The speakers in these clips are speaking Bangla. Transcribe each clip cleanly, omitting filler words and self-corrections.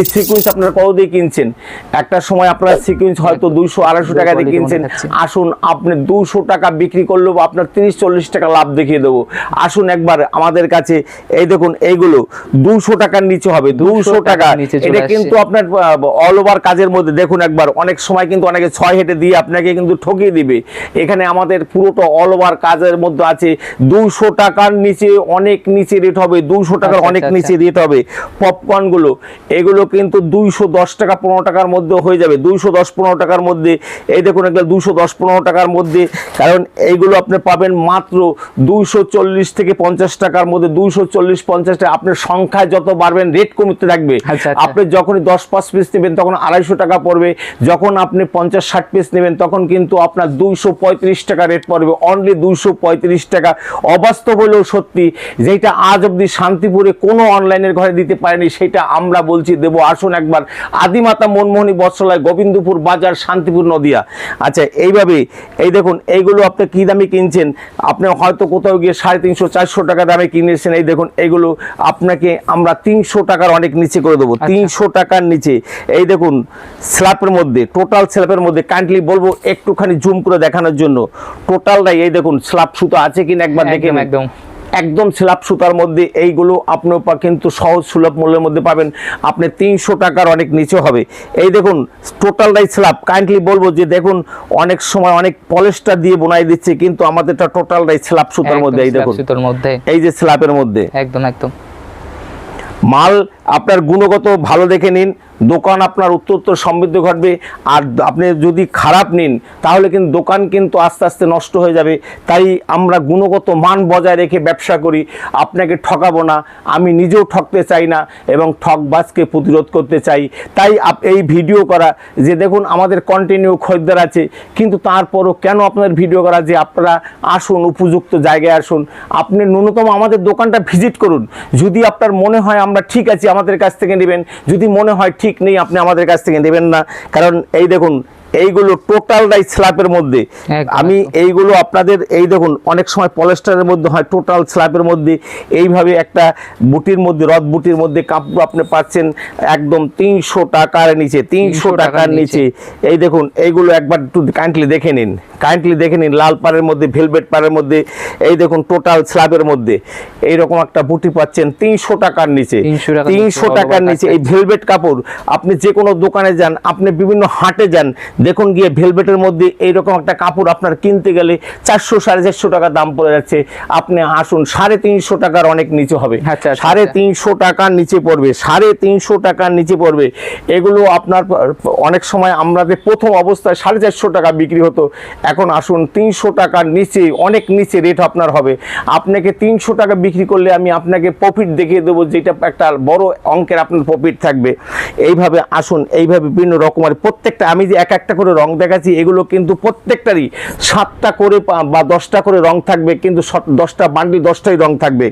এই সিকোয়েন্স আপনারা কত দিয়ে কিনছেন? একটা সময় আপনারা সিকোয়েন্স হয়তো 200-250 টাকা দিয়ে কিনছেন। আসুন আপনি 200 টাকা বিক্রি করলেও আপনার 30-40 টাকা লাভ দেখিয়ে দেবো। আসুন একবার আমাদের কাছে, এই দেখুন এইগুলো 200 টাকার নিচে হবে, 200 টাকা। এটা কিন্তু আপনার অল ওভার কাজের মধ্যে দেখুন একবার, অনেক সময় কিন্তু অনেকে 6 হেঁটে দিয়ে আপনাকে কিন্তু ঠকিয়ে দিবে। এখানে আমাদের পুরোটা অল ওভার কাজের মধ্যে আছে। 200 টাকার নিচে, অনেক নিচে রেট হবে, 200 টাকার অনেক নিচে রেট হবে। পপকর্নগুলো এগুলো কিন্তু 210 টাকা 15 টাকার মধ্যে হয়ে যাবে, 210-15 টাকার মধ্যে। এই দেখুন এগুলো 210-15 টাকার মধ্যে, কারণ এইগুলো আপনি পাবেন মাত্র 240 থেকে 50 টাকার মধ্যে। 240-50 টাকা। আপনার সংখ্যায় যত বাড়বেন রেট কমতে থাকবে। আপনি যখনই 10-5 পিস নেবেন তখন 250 টাকা পড়বে, যখন আপনি 50-60 পিস নেবেন তখন কিন্তু আপনার 235 টাকা রেট পড়বে, অনলি 235 টাকা। অবাস্তব হলেও সত্যি, যেটা আজ অব্দি শান্তিপুরে কোনো অনলাইনের ঘরে দিতে পারেনি সেটা আমরা বলছি দেবো। আসুন একবার, আদিমাতা মনমোহনী বস্ত্রালয়, গোবিন্দপুর বাজার, শান্তিপুর নদিয়া। আচ্ছা এইভাবে এই দেখুন এইগুলো আপনি কি দামে কিনছেন? আপনি হয়তো কোথাও গিয়ে 350-400 টাকা দামে কিনেছেন। এই দেখুন এইগুলো আপনাকে আমরা 300 টাকার অনেক নিচে করে দেবো, 300 টাকার নিচে। এই দেখুন স্ল্যাপের মধ্যে, টোটাল স্ল্যাপের মধ্যে কাইন্ডলি বলবো একটুখানি জুম করে দেখানোর জন্য টোটালটাই। এই দেখুন স্ল্যাপ সুতো আছে কিনা একবার দেখে। একদম স্ল্যাব সুতার মধ্যে এইগুলো আপনার কিন্তু সহজ সুলভ মূল্যের মধ্যে পাবেন। আপনি 300 টাকার অনেক নিচে হবে। এই দেখুন টোটালটাই স্ল্যাব। কাইন্ডলি বলবো যে দেখুন অনেক সময় অনেক পলিশটা দিয়ে বোনাই দিচ্ছে, কিন্তু আমাদেরটা টোটালটাই স্ল্যাব সুতার মধ্যে। এই দেখুন এই যে স্ল্যাবের মধ্যে একদম মাল আপনার গুণগত ভালো দেখে নিন, দোকান আপনার উত্তর সমৃদ্ধ ঘটবে। আর আপনি যদি খারাপ নিন তাহলে কিন্তু দোকান কিন্তু আস্তে আস্তে নষ্ট হয়ে যাবে। তাই আমরা গুণগত মান বজায় রেখে ব্যবসা করি, আপনাকে ঠকাবো না, আমি নিজেও ঠকতে চাই না এবং ঠকবাজকে প্রতিরোধ করতে চাই। তাই এই ভিডিও করা যে দেখুন আমাদের কন্টিনিউ খরিদ্দার আছে, কিন্তু তারপরও কেন আপনাদের ভিডিও করা যে আপনারা আসুন, উপযুক্ত জায়গায় আসুন, আপনি ন্যূনতম আমাদের দোকানটা ভিজিট করুন। যদি আপনার মনে হয় আমরা ঠিক আছি আমাদের কাছ থেকে নেবেন, যদি মনে হয় ঠিক নেই আপনি আমাদের কাছ থেকে নেবেন না। কারণ এই দেখুন এইগুলো টোটালটাই স্ল্যাপের মধ্যে। আমি এইগুলো আপনাদের এই দেখুন অনেক সময় পলিস্টারের মধ্যে হয়, টোটাল স্ল্যাপের মধ্যে এইভাবে একটা বুটির মধ্যে, রথ বুটির মধ্যে কাপড় আপনি পাচ্ছেন একদম 300 টাকার নিচে, 300 টাকার নিচে। এই দেখুন এইগুলো একবার একটু কাইন্ডলি দেখে নিন, কাইন্ডলি দেখে নিন। লাল পাড়ের মধ্যে, ভেলভেট পাড়ের মধ্যে, এই দেখুন টোটাল স্ল্যাবের মধ্যে এইরকম একটা বুটি পাচ্ছেন 300 টাকার নিচে, 300 টাকার নিচে। এই ভেলভেট কাপড় আপনি যে কোনো দোকানে যান, আপনি বিভিন্ন হাটে যান, দেখুন গিয়ে ভেলভেটের মধ্যে এইরকম একটা কাপড় আপনার কিনতে গেলে 400-450 টাকা দাম পড়ে যাচ্ছে। আপনি আসুন 350 টাকার অনেক নিচে হবে, 350 টাকার নিচে পড়বে, 350 টাকার নিচে পড়বে। এগুলো আপনার অনেক সময় আমাদের প্রথম অবস্থায় 450 টাকা বিক্রি হতো, এখন আসুন 300 টাকার নিচে, অনেক নিচে রেট আপনার হবে। আপনাকে 300 টাকা বিক্রি করলে আমি আপনাকে প্রফিট দেখিয়ে দেবো, যেটা একটা বড় অঙ্কের আপনার প্রফিট থাকবে। এইভাবে আসুন, এইভাবে বিভিন্ন রকমের প্রত্যেকটা, আমি যে এক একটা করে রং দেখাচ্ছি এগুলো কিন্তু প্রত্যেকটারই 7টা করে বা 10টা করে রং থাকবে, কিন্তু 10টা বান্ডিল 10টাই রং থাকবে।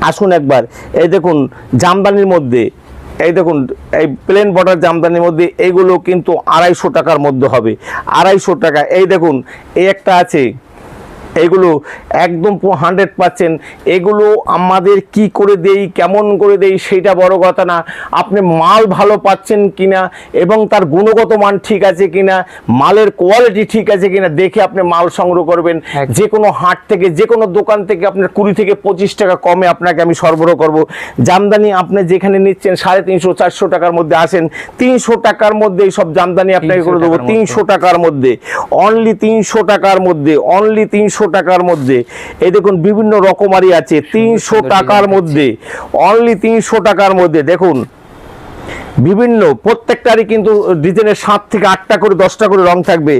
আসুন একবার এই দেখুন জামদানির মধ্যে, এই দেখুন এই প্লেন বর্ডার জামদানির মধ্যে এইগুলো কিন্তু 250 টাকার মধ্যে হবে, 250 টাকা। এই দেখুন এই একটা আছে, এগুলো একদম 100%। এগুলো আমাদের কি করে দেই, কেমন করে দেই সেটা বড় কথা না, আপনি মাল ভালো পাচ্ছেন কিনা এবং তার গুণগত মান ঠিক আছে কিনা, মালের কোয়ালিটি ঠিক আছে কিনা দেখে আপনি মাল সংগ্রহ করবেন। যে কোনো হাট থেকে, যে কোনো দোকান থেকে আপনার 20 থেকে 25 টাকা কমে আপনাকে আমি সরবরাহ করব। জামদানি আপনি যেখানে নিচ্ছেন 350-400 টাকার মধ্যে আসেন, 300 টাকার মধ্যে এই সব জামদানি আপনাকে করে দেবো, 300 টাকার মধ্যে, অনলি 300 টাকার মধ্যে, অনলি 300 টাকার মধ্যে। এই দেখুন বিভিন্ন রকমারি আছে 300 টাকার মধ্যে, অনলি 300 টাকার মধ্যে। দেখুন বিভিন্ন প্রত্যেকটারই কিন্তু ডিজাইনের 7 থেকে 8টা করে 10টা করে রং থাকবে।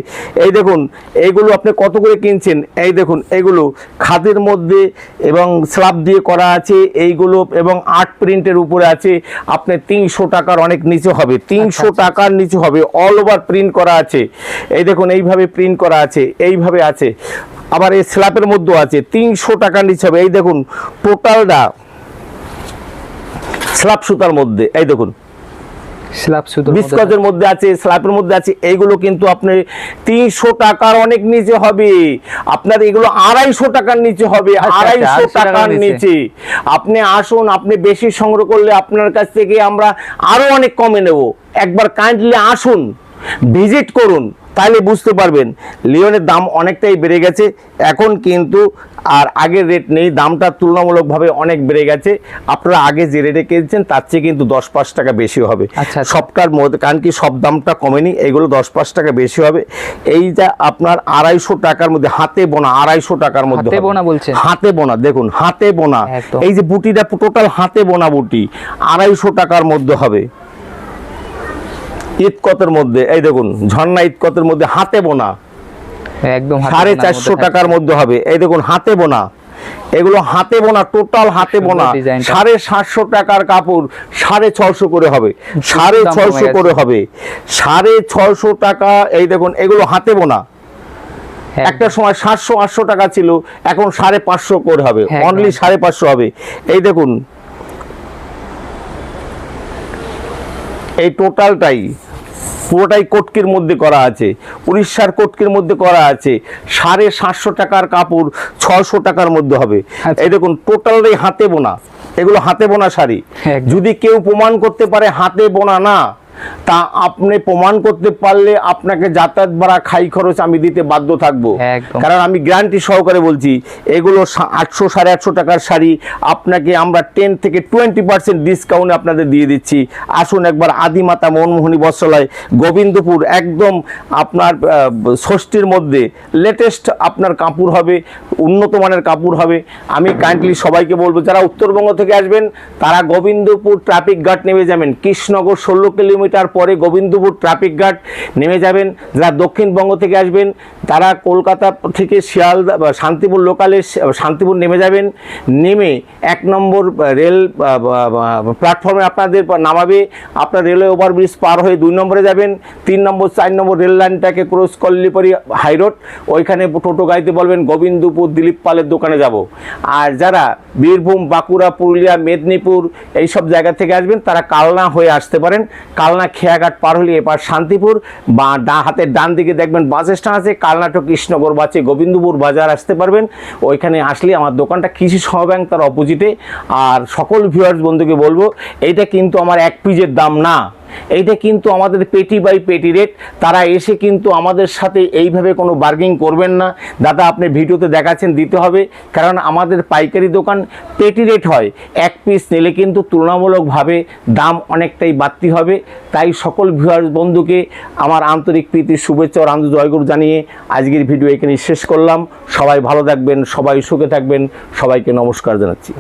এই দেখুন এইগুলো আপনি কত করে কিনছেন? এই দেখুন এগুলো খাদের মধ্যে এবং স্ল্যাব দিয়ে করা আছে এইগুলো, এবং আর্ট প্রিন্টের উপরে আছে। আপনি 300 টাকার অনেক নিচে হবে, 300 টাকার নিচে হবে, অল ওভার প্রিন্ট করা আছে। এই দেখুন এইভাবে প্রিন্ট করা আছে, এইভাবে আছে। আবার এই স্ল্যাবের মধ্যেও আছে, 300 টাকার নিচে হবে। এই দেখুন টোটালটা স্ল্যাব সুতার মধ্যে, এই দেখুন স্ল্যাব সুতোর 20 গজের মধ্যে আছে, স্ল্যাবের মধ্যে আছে। এইগুলো কিন্তু আপনি 300 টাকার অনেক নিচে হবে, আপনার এগুলো 250 টাকার নিচে হবে, 250 টাকার নিচে। আপনি আসুন, আপনি বেশি সংগ্রহ করলে আপনার কাছ থেকে আমরা আরো অনেক কমে নেব। একবার কাইন্ডলি আসুন, ভিজিট করুন, তাহলে বুঝতে পারবেন। লিওনের দাম অনেকটাই বেড়ে গেছে এখন কিন্তু, আর আগের রেট নেই, দামটা তুলনামূলকভাবে অনেক বেড়ে গেছে। আপনারা আগে যে রেটে কিনছেন তার চেয়ে কিন্তু 10-5 টাকা বেশি হবে সবটার মধ্যে, কারণ কি সব দামটা কমেনি, এগুলো 10-5 টাকা বেশি হবে। এইটা আপনার 250 টাকার মধ্যে হাতে বোনা, 250 টাকার মধ্যে হাতে বোনা বলছেন, হাতে বোনা, দেখুন হাতে বোনা, এই যে বুটিটা টোটাল হাতে বোনা বুটি 250 টাকার মধ্যে হবে। ইতকতের মধ্যে এই দেখুন, ঝর্ণা ইতকতের মধ্যে হাতে বোনা একদম 450 টাকার মধ্যে হবে। এই দেখুন হাতে বোনা, এগুলো হাতে বোনা, টোটাল হাতে বোনা 750 টাকার কাপড় 650 করে হবে, 650 করে হবে, 650 টাকা। এই দেখুন এগুলো হাতে বোনা, একটা সময় 700-800 টাকা ছিল, এখন 550 করে হবে, অনলি 550 হবে। এই দেখুন এই টোটালটাই পুরোটাই কোটকির মধ্যে করা আছে, উড়িষ্যার কোটকির মধ্যে করা আছে। 750 টাকার কাপড় 600 টাকার মধ্যে হবে। এই দেখুন টোটালটাই হাতে বোনা, এগুলো হাতে বোনা শাড়ি। যদি কেউ প্রমাণ করতে পারে হাতে বোনা না, তা আপনি প্রমাণ করতে পারলে আপনাকে যাতায়াত ভাড়া, খাই খরচ আমি দিতে বাধ্য থাকবো, কারণ আমি গ্যারান্টি সহকারে বলছি। এগুলো 800-850 টাকার শাড়ি আপনাকে আমরা 10 থেকে 20% ডিসকাউন্টে আপনাদের দিয়ে দিচ্ছি। আসুন একবার আদিমাতা মনমোহনী বস্ত্রালয়, গোবিন্দপুর, একদম আপনার ষষ্ঠীর মধ্যে লেটেস্ট আপনার কাপড় হবে, উন্নত মানের কাপড় হবে। আমি কাইন্ডলি সবাইকে বলবো, যারা উত্তরবঙ্গ থেকে আসবেন তারা গোবিন্দপুর ট্রাফিক গার্ড নেমে যাবেন, কৃষ্ণনগর 16 কিলোমিটার পরে গোবিন্দপুর ট্রাফিক গার্ড নেমে যাবেন। যারা দক্ষিণবঙ্গ থেকে আসবেন তারা কলকাতা থেকে শিয়ালদা শান্তিপুর লোকালে শান্তিপুর নেমে যাবেন, নেমে 1 নম্বর রেল প্ল্যাটফর্মে আপনাদের নামাবে, আপনার রেলওয়ে ওভারব্রিজ পার হয়ে 2 নম্বরে যাবেন, 3 নম্বর 4 নম্বর রেল লাইনটাকে ক্রস করলে পরে হাই রোড, ওইখানে টোটো গাড়িতে বলবেন গোবিন্দপুর দিলীপ পালের দোকানে যাব। আর যারা বীরভূম, বাঁকুড়া, পুরুলিয়া, মেদিনীপুর এইসব জায়গা থেকে আসবেন তারা কালনা হয়ে আসতে পারেন। কালনা খেয়াঘাট পার হলে এবার শান্তিপুর, বা হাতের ডান দিকে দেখবেন বাস স্ট্যান্ড আছে, কালনা টু কৃষ্ণনগর বাসে গোবিন্দপুর বাজার আসতে পারবেন। ওইখানে আসলে আমার দোকানটা কৃষি সহ ব্যাংক তার অপোজিটে। আর সকল ভিউয়ার্স বন্ধুকে বলবো, এইটা কিন্তু আমার এক পিসের দাম না, এইটা কিন্তু আমাদের পেটি বাই পেটি রেট। তারা এসে কিন্তু আমাদের সাথে এইভাবে কোনো বার্গেনিং করবেন না। দাদা আপনি ভিডিওতে দেখাচ্ছেন দিতে হবে, কারণ আমাদের পাইকারি দোকান পেটি রেট হয়, এক পিস নিলে কিন্তু তুলনামূলকভাবে দাম অনেকটাই বাড়তি হবে। তাই সকল ভিউয়ার্স বন্ধুকে আমার আন্তরিক প্রীতি, শুভেচ্ছা ও আনন্দ জয়গুরু জানিয়ে আজকের ভিডিও এখানে শেষ করলাম। সবাই ভালো থাকবেন, সবাই সুখে থাকবেন, সবাইকে নমস্কার জানাচ্ছি।